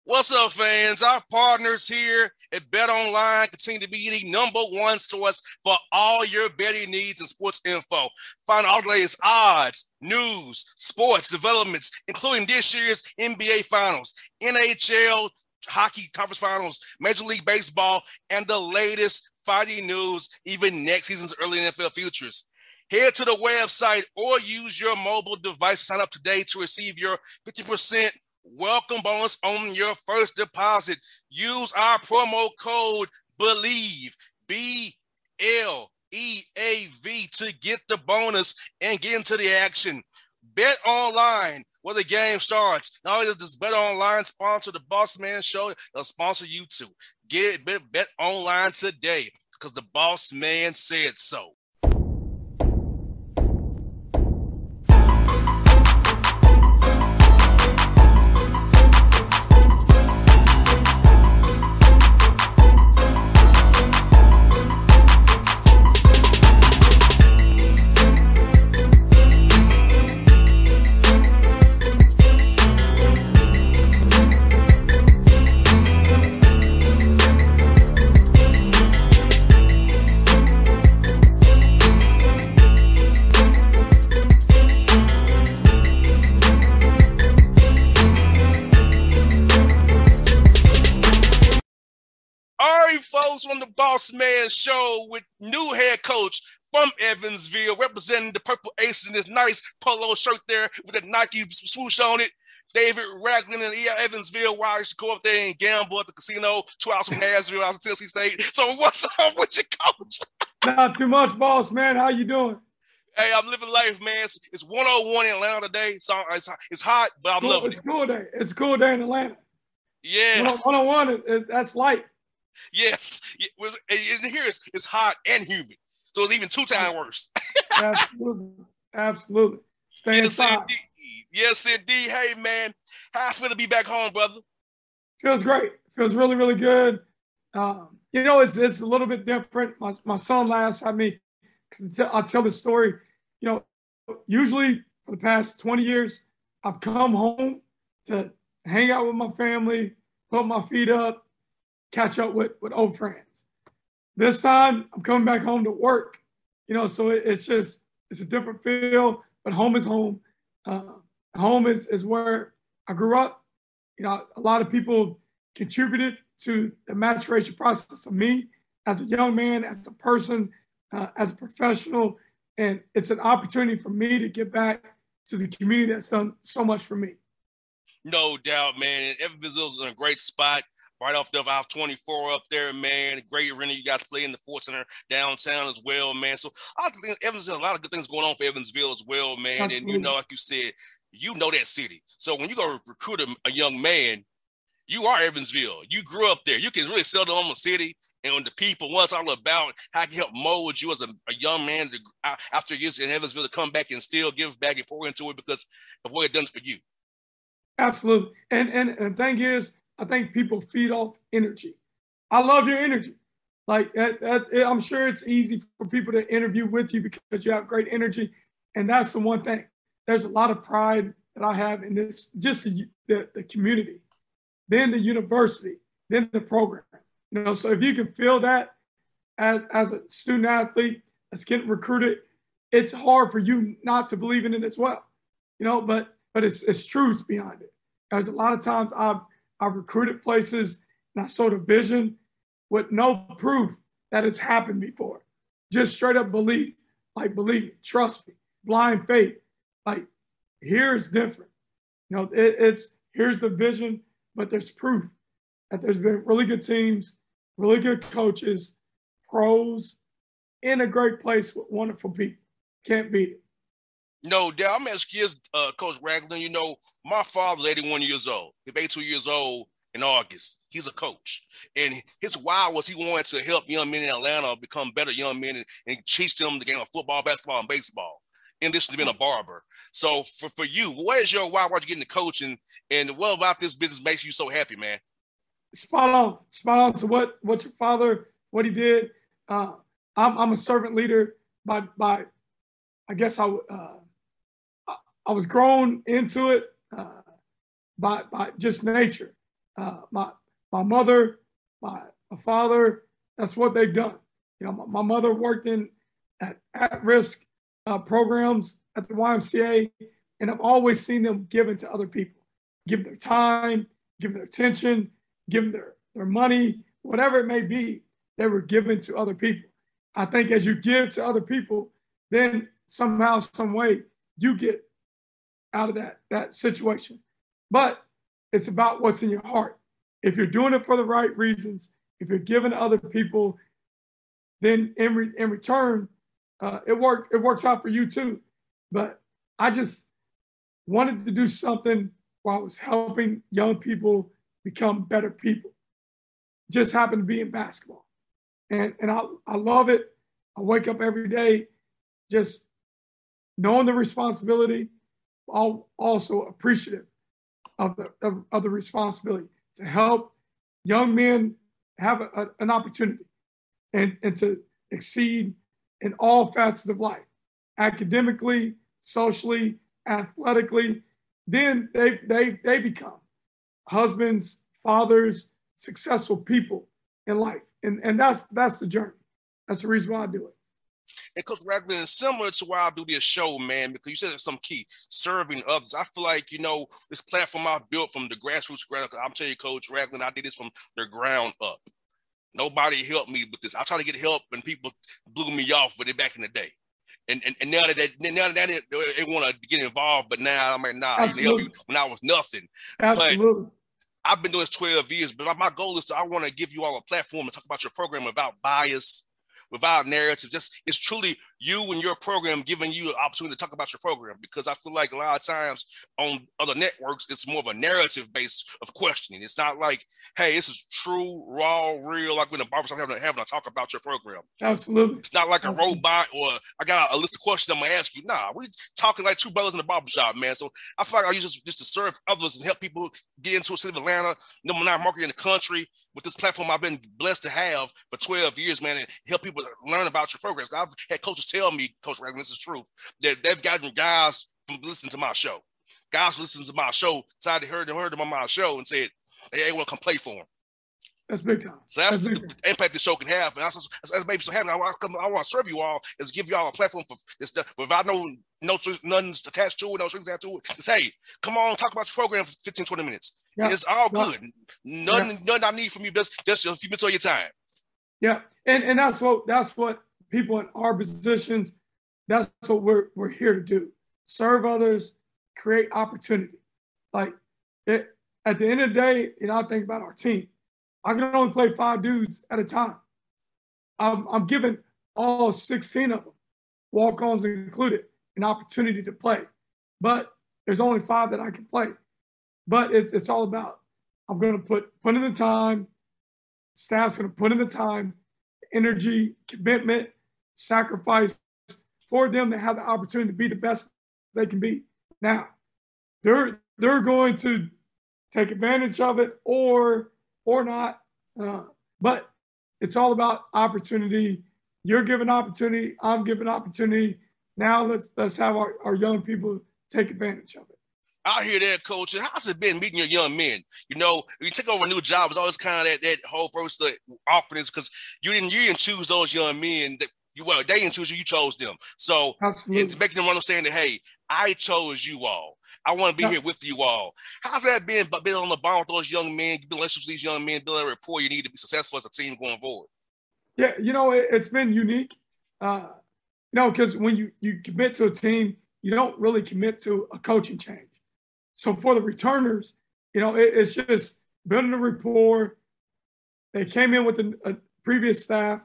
What's up, fans? Our partners here at Bet Online continue to be the #1 source for all your betting needs and sports info. Find all the latest odds, news, sports developments, including this year's NBA Finals, NHL Hockey Conference Finals, Major League Baseball, and the latest fighting news, even next season's early NFL futures. Head to the website or use your mobile device to sign up today to receive your 50% welcome bonus on your first deposit. Use our promo code BELIEVE, BLEAV, to get the bonus and get into the action. Bet online where the game starts. Not only does this Bet Online sponsor the Bossman Show, they'll sponsor you too. Get it, Bet Online today because the boss man said so. On the Bossman Show with new head coach from Evansville, representing the Purple Aces in this nice polo shirt there with a Nike swoosh on it. David Ragland in Evansville, where I used to go up there and gamble at the casino 2 hours from Nashville. I was in Tennessee State. So what's up with you, coach? Not too much, boss man. How you doing? Hey, I'm living life, man. It's 101 in Atlanta today, so it's hot, but I'm loving it. It's a cool day. It's a cool day in Atlanta. Yeah. 101, that's light. Yes. And here it's hot and humid. So it's even 2 times worse. Absolutely. Stay inside. Yes, indeed. Hey, man. How I feel to be back home, brother? Feels great. Feels really, really good. It's a little bit different. My son laughs at me because I tell the story. Usually for the past 20 years, I've come home to hang out with my family, put my feet up, catch up with old friends. This time, I'm coming back home to work. So it's a different feel, but home is home. Home is where I grew up. A lot of people contributed to the maturation process of me as a young man, as a person, as a professional. And it's an opportunity for me to get back to the community that's done so much for me. No doubt, man. Evansville's in a great spot. Right off the I-24 up there, man. Great arena. You guys play in the Ford Center downtown as well, man. So I think Evansville, a lot of good things going on for Evansville as well, man. Absolutely. And like you said, that city. So when you go recruit a young man, you are Evansville. You grew up there. You can really sell them on the city and the people. Once all about how I can help mold you as a young man after years in Evansville to come back and still give back and pour into it because of what it done for you. Absolutely. And the thing is, I think people feed off energy. I love your energy. I'm sure it's easy for people to interview with you because you have great energy. And that's the one thing. There's a lot of pride that I have in this, just the community, then the university, then the program. So if you can feel that as a student athlete that's getting recruited, it's hard for you not to believe in it as well. But it's truth behind it. There's a lot of times I've recruited places and I saw the vision with no proof that it's happened before. Just straight up believe me, trust me, blind faith. Here is different. Here's the vision, but there's proof that there's been really good teams, really good coaches, pros, in a great place with wonderful people. Can't beat it. No doubt. I'm asking you, Coach Ragland, my father's 81 years old. He's 82 years old in August. He's a coach. And his why was he wanted to help young men in Atlanta become better young men and teach them the game of football, basketball, and baseball, in addition to being a barber. So for you, what is your why? Why'd you get into coaching? And what about this business makes you so happy, man? Spot on. So what your father, what he did, I'm a servant leader by I guess I was grown into it by just nature. My mother, my father, that's what they've done. You know, my mother worked at-risk programs at the YMCA, and I've always seen them giving to other people, give their time, give their attention, give their money, whatever it may be, they were given to other people. I think as you give to other people, then somehow, some way, you get out of that situation. But it's about what's in your heart. If you're doing it for the right reasons, if you're giving to other people, then in return, it works out for you too. But I just wanted to do something while I was helping young people become better people. Just happened to be in basketball. And I love it. I wake up every day just knowing the responsibility, also appreciative of the responsibility to help young men have an opportunity and to exceed in all facets of life, academically, socially, athletically. Then they become husbands, fathers, successful people in life. And that's the journey. That's the reason why I do it. And Coach Ragland, is similar to why I do this show, man, because you said there's some key, serving others. I feel like, you know, this platform I built from the grassroots ground, I'm telling you, Coach Ragland, I did this from the ground up. Nobody helped me with this. I tried to get help and people blew me off with it back in the day. And now that they want to get involved, but now I'm like, nah, I didn't help you when I was nothing. Absolutely. But I've been doing this 12 years, but my goal is I want to give you all a platform to talk about your program without bias, without narrative. Just it's truly you and your program giving you an opportunity to talk about your program, because I feel like a lot of times on other networks, it's more of a narrative base of questioning. It's not like, hey, this is true, raw, real, like when the barbershop having a talk about your program. Absolutely. It's not like a robot or I got a list of questions I'm going to ask you. Nah, we talking like two brothers in the barbershop, man. So I feel like I use this to serve others and help people get into a city of Atlanta, number 9 market in the country, with this platform I've been blessed to have for 12 years, man, and help people learn about your programs. I've had coaches tell me, Coach Ragland, this is truth, that they've gotten guys from listening to my show. Guys listening to my show, decided they heard them on my show and said, hey, they want to come play for them. That's big time. So that's the impact this show can have. And that's maybe so happy. I want to serve you all, is give you all a platform for this stuff. Without nothing attached to it, no strings attached to it. Just, hey, come on, talk about your program for 15, 20 minutes. Yeah. It's all good. Nothing I need from you. Just a few minutes of your time. Yeah. And that's what people in our positions, that's what we're here to do. Serve others, create opportunity. Like at the end of the day, I think about our team. I can only play 5 dudes at a time. I'm giving all 16 of them, walk-ons included, an opportunity to play. But there's only 5 that I can play. But it's all about, I'm going to put in the time, staff's going to put in the time, energy, commitment, sacrifice for them to have the opportunity to be the best they can be. Now, they're going to take advantage of it or not, but it's all about opportunity. You're giving opportunity, I'm giving opportunity. Now let's have our young people take advantage of it. I hear that, Coach. How's it been meeting your young men? You know, when you take over a new job, it's always kind of that whole first awkwardness, because you didn't choose those young men. They didn't choose you, you chose them. So it's making them understand that, hey, I chose you all. I want to be here with you all. How's that been on the bond with those young men, building relationships with these young men, building a rapport you need to be successful as a team going forward? Yeah, it's been unique. Because when you commit to a team, you don't really commit to a coaching change. So for the returners, it's just building a rapport. They came in with a previous staff,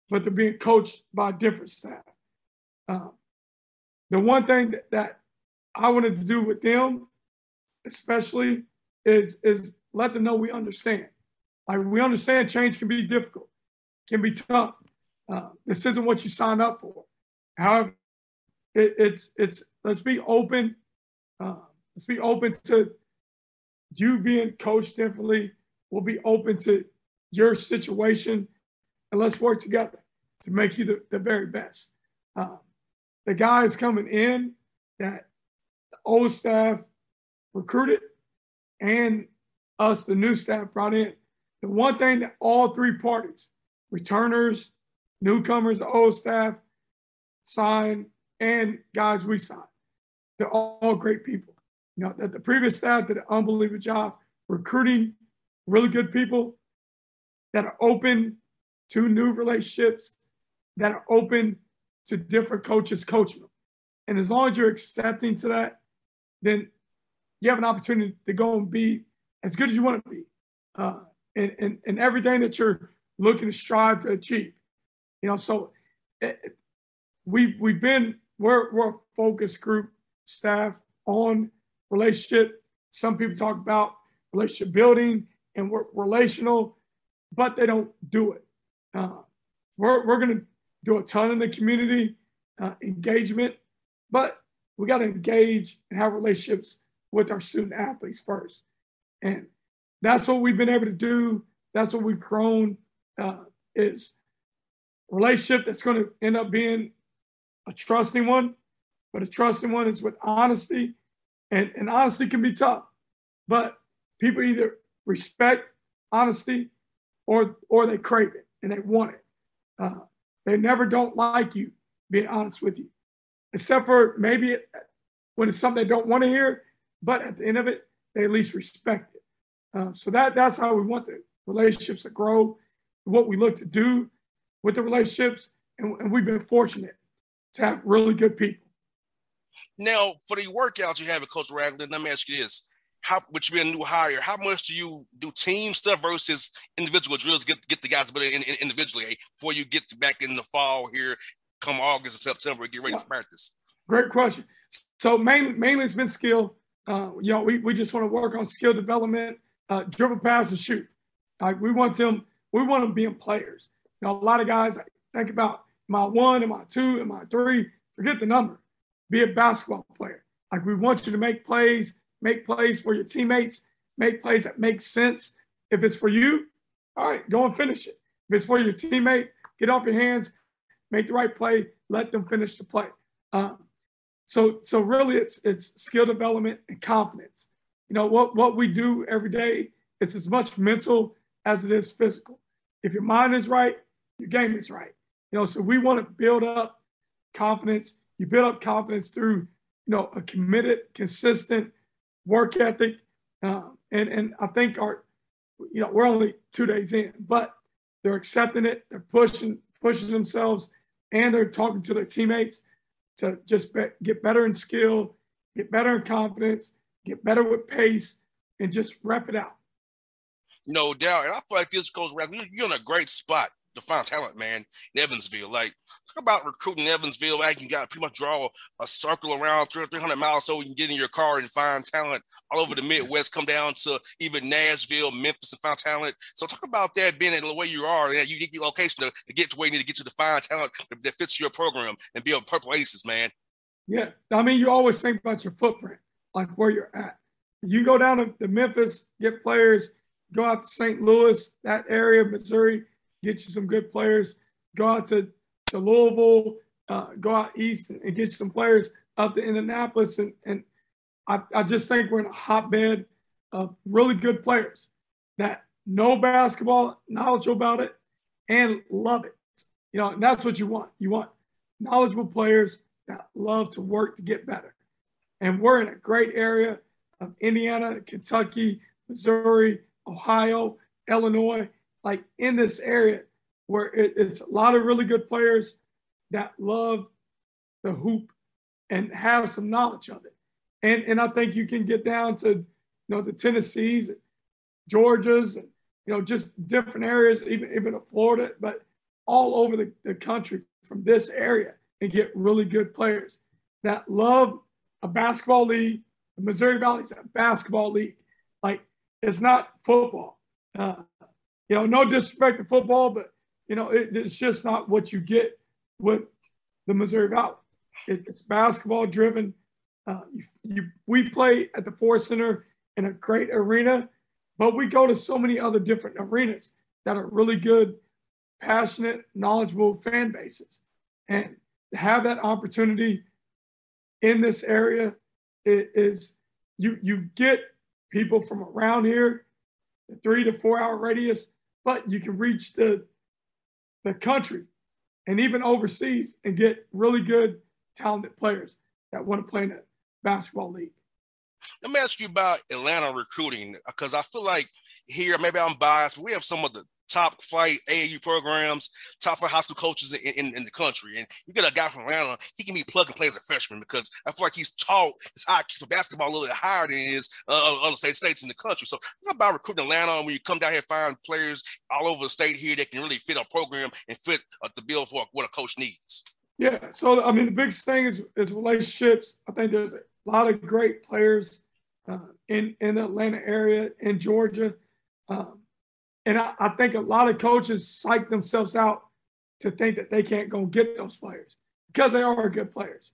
but they're being coached by a different staff. The one thing that I wanted to do with them, especially, is let them know we understand. Like, we understand change can be difficult, can be tough. This isn't what you signed up for. However, it's let's be open. Let's be open to you being coached differently. We'll be open to your situation, and let's work together to make you the very best. The guys coming in that the old staff recruited and us, the new staff, brought in, the one thing that all three parties, returners, newcomers, old staff, signed, and guys we signed, they're all great people. You know, that the previous staff did an unbelievable job recruiting really good people that are open to new relationships, that are open to different coaches coaching them. And as long as you're accepting to that, then you have an opportunity to go and be as good as you want to be, and everything that you're looking to strive to achieve. You know, so we're a focus group staff on relationship. Some people talk about relationship building and we're relational, but they don't do it. We're going to do a ton in the community engagement, but we got to engage and have relationships with our student athletes first. And that's what we've been able to do. That's what we've grown, is a relationship that's going to end up being a trusting one, but a trusting one is with honesty. And honesty can be tough, but people either respect honesty or they crave it and they want it. They never don't like you being honest with you, except for maybe when it's something they don't want to hear, but at the end of it, they at least respect it. So that's how we want the relationships to grow, what we look to do with the relationships, and we've been fortunate to have really good people. Now, for the workouts you have at Coach Ragland, let me ask you this. Which be a new hire, how much do you do team stuff versus individual drills, get the guys better individually before you get back in the fall here, come August or September, get ready for practice? Great question. So mainly it's been skill. We just want to work on skill development, dribble, pass, and shoot. We want them being players. You know, a lot of guys think about, am I 1, am I 2, am I 3? Forget the number. Be a basketball player. Like, we want you to make plays for your teammates, make plays that make sense. If it's for you, all right, go and finish it. If it's for your teammate, get off your hands, make the right play, let them finish the play. So really it's skill development and confidence. You know, what we do every day is as much mental as it is physical. If your mind is right, your game is right. You know, so we want to build up confidence. You build up confidence through, you know, a committed, consistent work ethic. And I think we're only 2 days in, but they're accepting it. They're pushing themselves, and they're talking to their teammates to just get better in skill, get better in confidence, get better with pace, and just rep it out. No doubt. And I feel like this goes right. You're in a great spot to find talent, man, in Evansville. Like, talk about recruiting in Evansville. Like, you got to pretty much draw a circle around 300 miles so you can get in your car and find talent all over the Midwest, come down to even Nashville, Memphis, and find talent. So talk about that being the way you are, and you get your location to get to where you need to get to find talent that fits your program and be a Purple Aces, man. Yeah. I mean, you always think about your footprint, like where you're at. You go down to Memphis, get players, go out to St. Louis, that area, Missouri, get you some good players. Go out to Louisville, go out east and get you some players up to Indianapolis. And I just think we're in a hotbed of really good players that know basketball, knowledgeable about it, and love it. You know, and that's what you want. You want knowledgeable players that love to work to get better. And we're in a great area of Indiana, Kentucky, Missouri, Ohio, Illinois, like in this area where it's a lot of really good players that love the hoop and have some knowledge of it. And I think you can get down to, you know, the Tennessees, Georgias, and, you know, just different areas, even Florida, but all over the country from this area, and get really good players that love a basketball league. The Missouri Valley's a basketball league. Like, it's not football. You know, no disrespect to football, but, you know, it's just not what you get with the Missouri Valley. It's basketball driven. We play at the Ford Center in a great arena, but we go to so many other different arenas that are really good, passionate, knowledgeable fan bases. And to have that opportunity in this area is you get people from around here 3 to 4 hour radius, but you can reach the country and even overseas and get really good, talented players that want to play in a basketball league. Let me ask you about Atlanta recruiting, because I feel like here, maybe I'm biased, but we have some of the top flight AAU programs, top flight high school coaches in the country. And you get a guy from Atlanta, he can be plug and play as a freshman because I feel like he's taught his IQ for basketball a little bit higher than his other states in the country. So it's about recruiting Atlanta when you come down here and find players all over the state here that can really fit a program and fit the bill for what a coach needs. Yeah. So, I mean, the biggest thing is relationships. I think there's a lot of great players in the Atlanta area, in Georgia. And I think a lot of coaches psych themselves out to think that they can't go get those players because they are good players.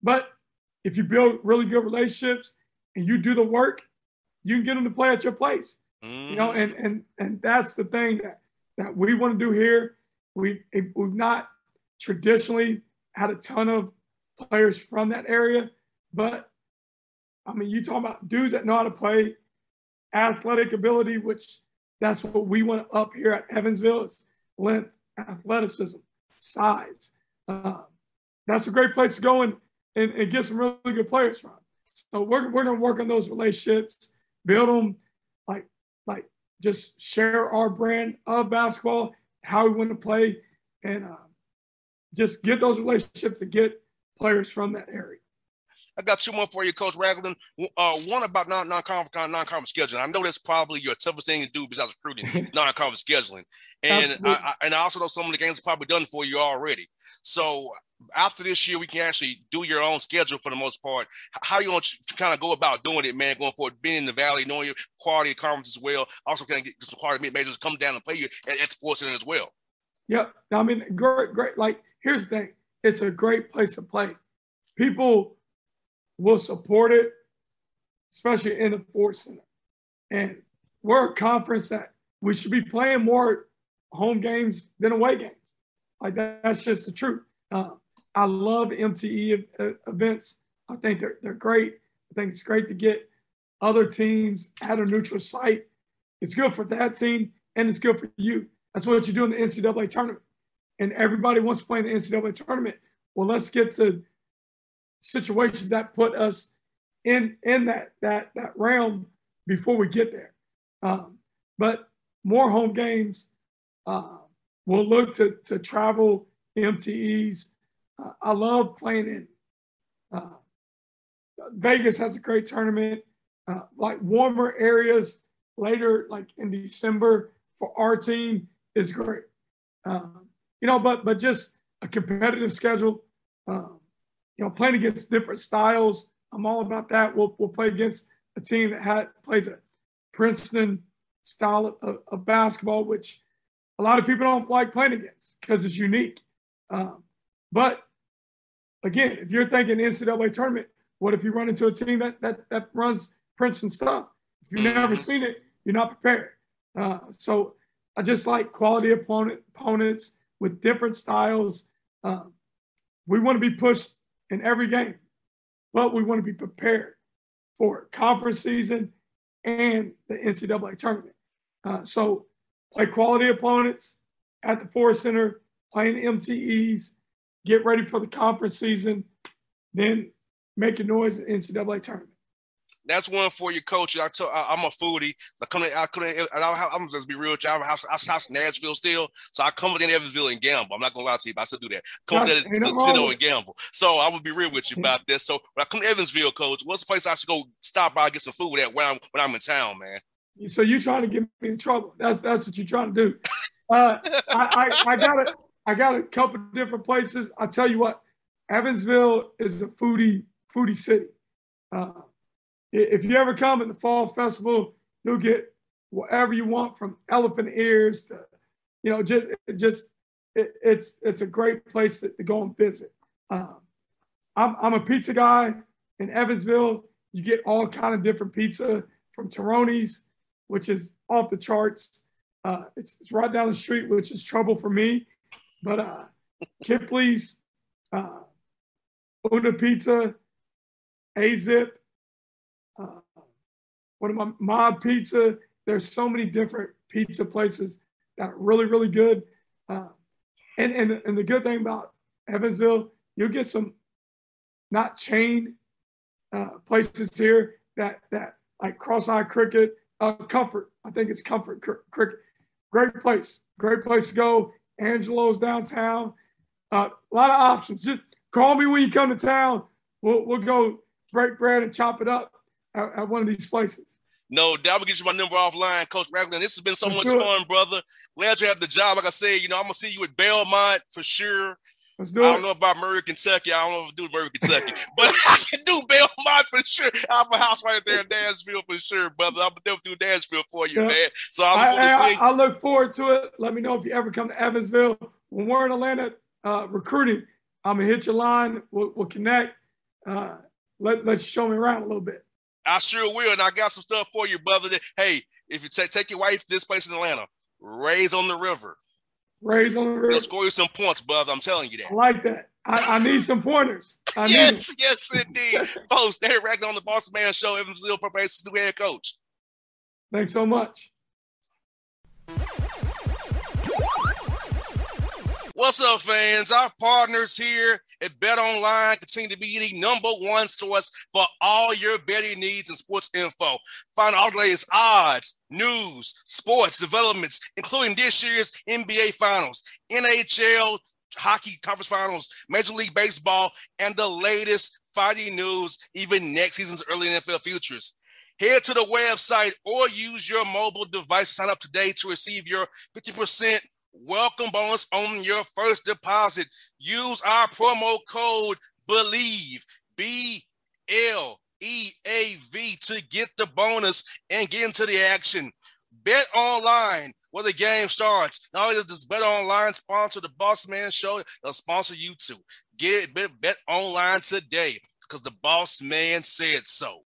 But if you build really good relationships and you do the work, you can get them to play at your place. Mm-hmm. You know, and that's the thing that we want to do here. We've not traditionally had a ton of players from that area, but I mean, you talk about dudes that know how to play, athletic ability, which that's what we want up here at Evansville is length, athleticism, size. That's a great place to go and get some really good players from. So we're going to work on those relationships, build them, like just share our brand of basketball, how we want to play, and just get those relationships and get players from that area. I got two more for you, Coach Ragland. One about non-conference scheduling. I know that's probably your toughest thing to do besides recruiting, non-conference scheduling. And I also know some of the games are probably done for you already. So after this year, we can actually do your own schedule for the most part. How you want to kind of go about doing it, man, going forward, being in the Valley, knowing your quality of conference as well. Also can get some quality mid-majors to come down and play you at the Sports Center as well. Yep. I mean, great. Like, here's the thing. It's a great place to play. People will support it, especially in the Sports Center. And we're a conference that we should be playing more home games than away games. Like, that's just the truth. I love MTE events. I think they're great. I think it's great to get other teams at a neutral site. It's good for that team, and it's good for you. That's what you do in the NCAA tournament. And everybody wants to play in the NCAA tournament. Well, let's get to situations that put us in that realm before we get there. But more home games. We'll look to travel MTEs. I love playing in Vegas has a great tournament. Like warmer areas later, like in December for our team is great. But just a competitive schedule. Playing against different styles. I'm all about that. We'll play against a team that plays a Princeton style of basketball, which a lot of people don't like playing against because it's unique. But again, if you're thinking NCAA tournament, what if you run into a team that runs Princeton stuff? If you've never seen it, you're not prepared. So I just like quality opponents with different styles. We want to be pushed in every game, but we want to be prepared for conference season and the NCAA tournament. So play quality opponents at the Forest Center, playing MTEs, get ready for the conference season, then make a noise in the NCAA tournament. That's one for you, Coach. I'm a foodie. I'm just be real with you. I have a house in Nashville still, so I come within Evansville and gamble. I'm not gonna lie to you, but I still do that. Come to casino and gamble. So I would be real with you about this. So when I come to Evansville, Coach, what's the place I should go stop by and get some food at when I'm in town, man? So you're trying to get me in trouble? That's what you're trying to do. I got a couple of different places. I tell you what, Evansville is a foodie city. If you ever come in the fall festival, you'll get whatever you want from elephant ears to, it's a great place to go and visit. I'm a pizza guy in Evansville. You get all kind of different pizza from Toroni's, which is off the charts. It's right down the street, which is trouble for me. But Kipley's, Una Pizza, A-Zip, one of my Mod Pizza there's so many different pizza places that are really, really good. And the good thing about Evansville, you'll get some not chain places here that like Cross-Eye Cricket, Comfort. I think it's Comfort Cricket. Great place to go. Angelo's downtown. A lot of options. Just call me when you come to town. We'll go break bread and chop it up at one of these places. No doubt. We'll get you my number offline, Coach Ragland. This has been so much fun, brother. Glad you have the job. Like I said, I'm going to see you at Belmont for sure. Let's do it. I don't know about Murray, Kentucky. I don't know if I do Murray, Kentucky. But I can do Belmont for sure. I have a house right there in Dansville for sure, brother. I'm going to do Dansville for you, man. So I look forward to it. Let me know if you ever come to Evansville. When we're in Atlanta recruiting, I'm going to hit your line. We'll connect. Let's show me around a little bit. I sure will, and I got some stuff for you, brother. Hey, if you take your wife to this place in Atlanta, Rays on the River. Rays on the River. They'll score you some points, brother. I'm telling you that. I like that. I need some pointers. Yes, indeed. Folks, they're Ragland on the Bossman Show. Evansville Probation's new head coach. Thanks so much. What's up, fans? Our partners here at Bet Online continue to be the number one source for all your betting needs and sports info. Find all the latest odds, news, sports developments, including this year's NBA Finals, NHL Hockey Conference Finals, Major League Baseball, and the latest fighting news, even next season's early NFL futures. Head to the website or use your mobile device to sign up today to receive your 50% welcome bonus on your first deposit. Use our promo code BELIEVE, BLEAV, to get the bonus and get into the action. Bet online where the game starts. Not only does this Bet Online sponsor the Bossman Show, they'll sponsor you too. Bet online today because the boss man said so.